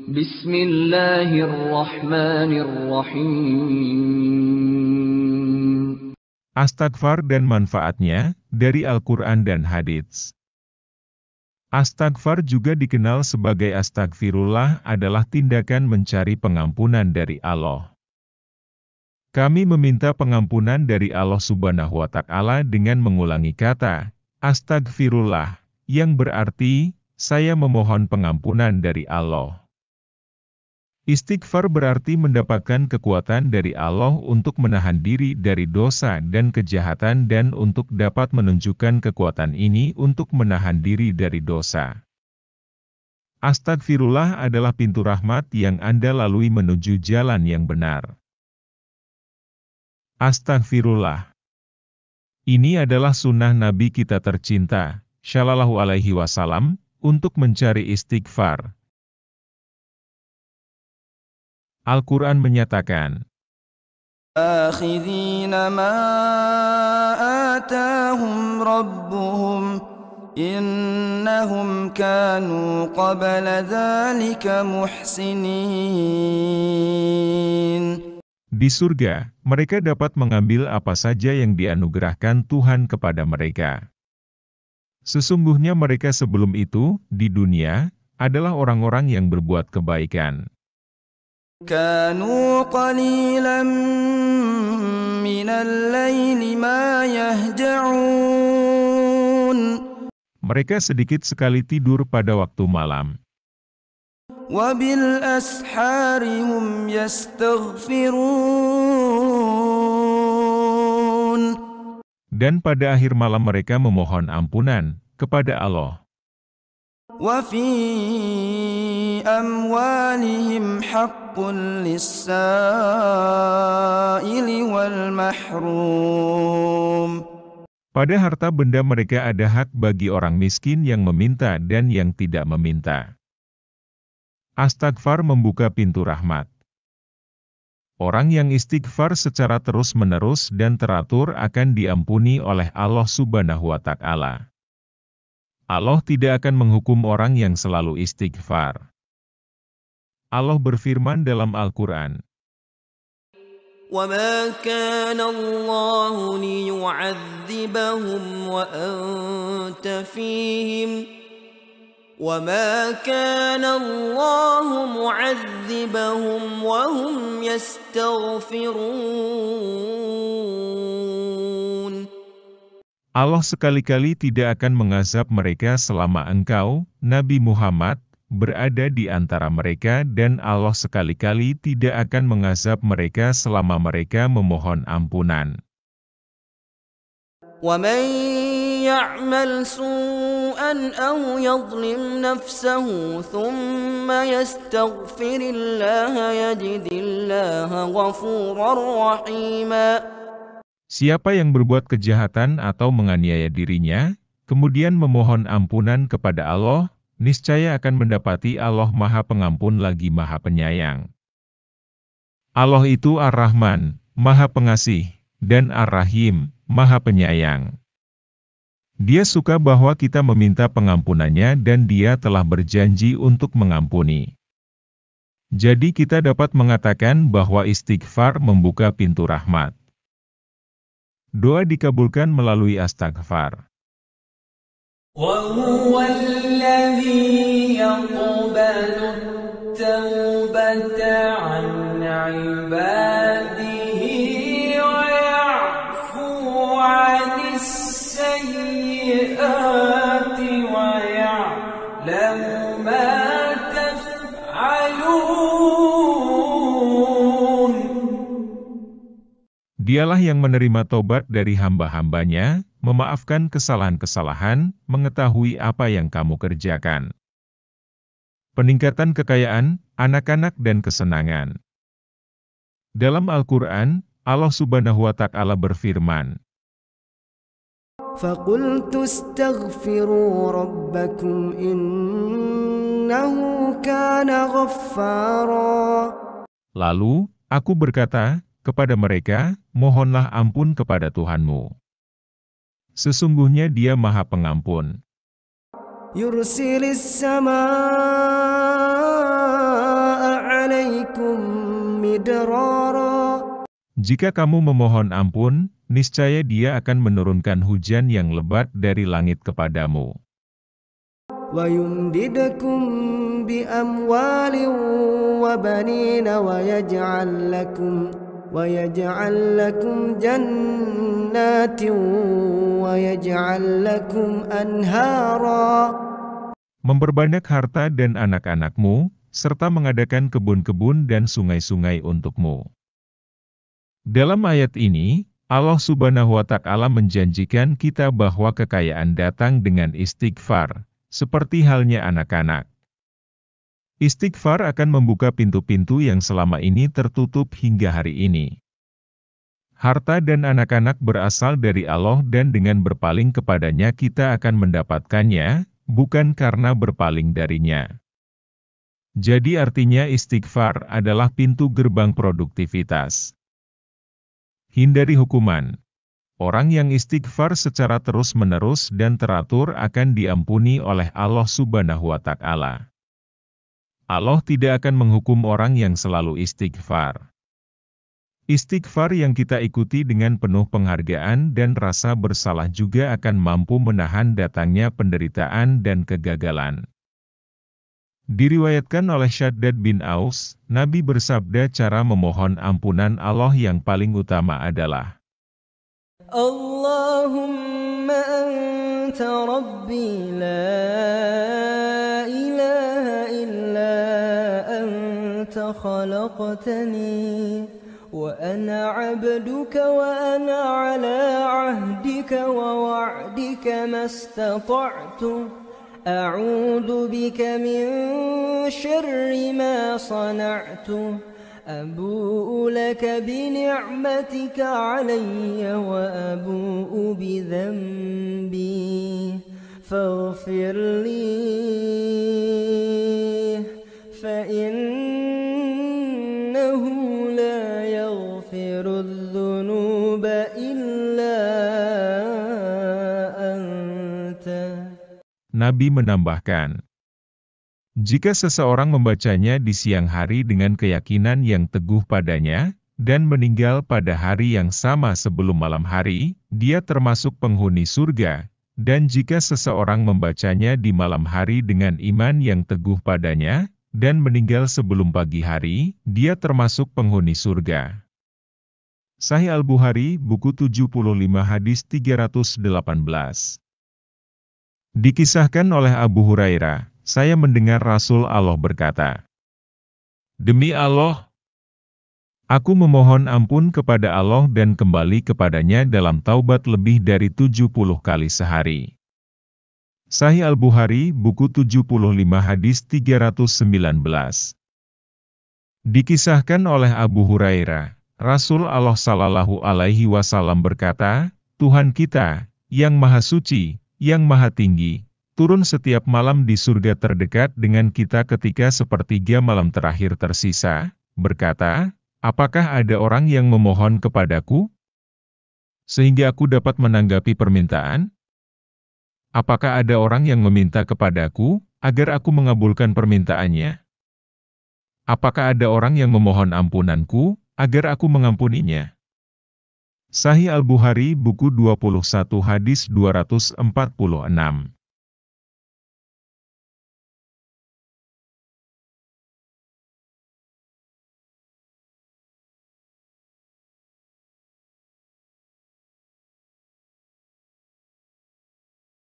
Bismillahirrahmanirrahim. Astagfar dan manfaatnya, dari Al-Quran dan Hadits. Astagfar juga dikenal sebagai astagfirullah adalah tindakan mencari pengampunan dari Allah. Kami meminta pengampunan dari Allah Subhanahu wa Ta'ala dengan mengulangi kata astagfirullah, yang berarti saya memohon pengampunan dari Allah. Istighfar berarti mendapatkan kekuatan dari Allah untuk menahan diri dari dosa dan kejahatan dan untuk dapat menunjukkan kekuatan ini untuk menahan diri dari dosa. Astagfirullah adalah pintu rahmat yang Anda lalui menuju jalan yang benar. Astagfirullah. Ini adalah sunnah Nabi kita tercinta, Shallallahu Alaihi Wasallam, untuk mencari istighfar. Al-Quran menyatakan, "Akhidhina ma atahum rabbuhum, innahum kanu qabla dzalika muhsinin." Di surga, mereka dapat mengambil apa saja yang dianugerahkan Tuhan kepada mereka. Sesungguhnya mereka sebelum itu, di dunia, adalah orang-orang yang berbuat kebaikan. Kanu qalilan minal laili ma yahja'un. Mereka sedikit sekali tidur pada waktu malam. Wa bil ashari hum yastaghfirun. Dan pada akhir malam mereka memohon ampunan kepada Allah. Wa fi amwalihim haqqun lis-sa'ili wal mahrum. Pada harta benda mereka ada hak bagi orang miskin yang meminta dan yang tidak meminta. Astagfar membuka pintu rahmat. Orang yang istighfar secara terus-menerus dan teratur akan diampuni oleh Allah Subhanahu wa Ta'ala. Allah tidak akan menghukum orang yang selalu istighfar. Allah berfirman dalam Al-Quran, وَمَا كَانَ اللَّهُ لِيُعَذِّبَهُمْ وَأَنْتَ فِيهِمْ وَمَا كَانَ اللَّهُ مُعَذِّبَهُمْ وَهُمْ يَسْتَغْفِرُونَ. Allah sekali-kali tidak akan mengazab mereka selama engkau, Nabi Muhammad, berada di antara mereka dan Allah sekali-kali tidak akan mengazab mereka selama mereka memohon ampunan. وَمَنْ يَعْمَلْ سُوءًا أَوْ يَظْلِمْ نَفْسَهُ ثُمَّ يَسْتَغْفِرِ اللَّهَ يَجِدِ اللَّهَ غَفُورًا رَحِيمًا. Siapa yang berbuat kejahatan atau menganiaya dirinya, kemudian memohon ampunan kepada Allah, niscaya akan mendapati Allah Maha Pengampun lagi Maha Penyayang. Allah itu Ar-Rahman, Maha Pengasih, dan Ar-Rahim, Maha Penyayang. Dia suka bahwa kita meminta pengampunannya dan Dia telah berjanji untuk mengampuni. Jadi kita dapat mengatakan bahwa istighfar membuka pintu rahmat. Doa dikabulkan melalui astagfar. وَهُوَ الَّذِي يَقْبَلُ التَّوْبَةَ عَنْ عِبَادِهِ وَيَعْفُو عَنِ السَّيِّئَاتِ وَيَعْلَمُ مَا تَفْعَلُونَ. Dialah yang menerima tobat dari hamba-hambanya, memaafkan kesalahan-kesalahan, mengetahui apa yang kamu kerjakan. Peningkatan kekayaan, anak-anak dan kesenangan. Dalam Al-Quran, Allah Subhanahu wa Ta'ala berfirman, فَقُلْتُ اسْتَغْفِرُوا رَبَّكُمْ إِنَّهُ كَانَ غَفَّارًا. Lalu, aku berkata kepada mereka, mohonlah ampun kepada Tuhanmu. Sesungguhnya Dia Maha Pengampun. يُرْسِلِ السَّمَاءَ مدرارا. Jika kamu memohon ampun, niscaya Dia akan menurunkan hujan yang lebat dari langit kepadamu. ويمددكم بأموال وبنين ويجعل لكم جنات ويجعل لكم أنهارا. Memperbanyak harta dan anak-anakmu, serta mengadakan kebun-kebun dan sungai-sungai untukmu. Dalam ayat ini, Allah Subhanahu wa Ta'ala menjanjikan kita bahwa kekayaan datang dengan istighfar, seperti halnya anak-anak. Istighfar akan membuka pintu-pintu yang selama ini tertutup hingga hari ini. Harta dan anak-anak berasal dari Allah dan dengan berpaling kepadanya kita akan mendapatkannya, bukan karena berpaling darinya. Jadi artinya istighfar adalah pintu gerbang produktivitas. Hindari hukuman. Orang yang istighfar secara terus-menerus dan teratur akan diampuni oleh Allah Subhanahu wa Ta'ala. Allah tidak akan menghukum orang yang selalu istighfar. Istighfar yang kita ikuti dengan penuh penghargaan dan rasa bersalah juga akan mampu menahan datangnya penderitaan dan kegagalan. Diriwayatkan oleh Syaddad bin Aus, Nabi bersabda cara memohon ampunan Allah yang paling utama adalah Allahumma anta rabbi la ilaha illa anta khalaqtani وأنا عبدك وأنا على عهدك ووعدك ما استطعت أعوذ بك من شر ما صنعت أبوء لك بنعمتك علي وأبوء بذنبي فاغفر لي فإنه الذنوب إلا أنت. Nabi menambahkan, jika seseorang membacanya di siang hari dengan keyakinan yang teguh padanya, dan meninggal pada hari yang sama sebelum malam hari, dia termasuk penghuni surga, dan jika seseorang membacanya di malam hari dengan iman yang teguh padanya, dan meninggal sebelum pagi hari, dia termasuk penghuni surga. Sahih Al-Bukhari, buku 75 hadis 318. Dikisahkan oleh Abu Hurairah, saya mendengar Rasul Allah berkata, demi Allah, aku memohon ampun kepada Allah dan kembali kepadanya dalam taubat lebih dari 70 kali sehari. Sahih Al-Bukhari, buku 75 hadis 319. Dikisahkan oleh Abu Hurairah, Rasul Allah Shallallahu Alaihi Wasallam berkata, Tuhan kita, yang Maha Suci, yang Maha Tinggi, turun setiap malam di surga terdekat dengan kita ketika sepertiga malam terakhir tersisa, berkata, apakah ada orang yang memohon kepadaku? Sehingga aku dapat menanggapi permintaan? Apakah ada orang yang meminta kepadaku, agar aku mengabulkan permintaannya? Apakah ada orang yang memohon ampunanku, agar aku mengampuninya? Sahih Al-Bukhari, buku 21 hadis 246.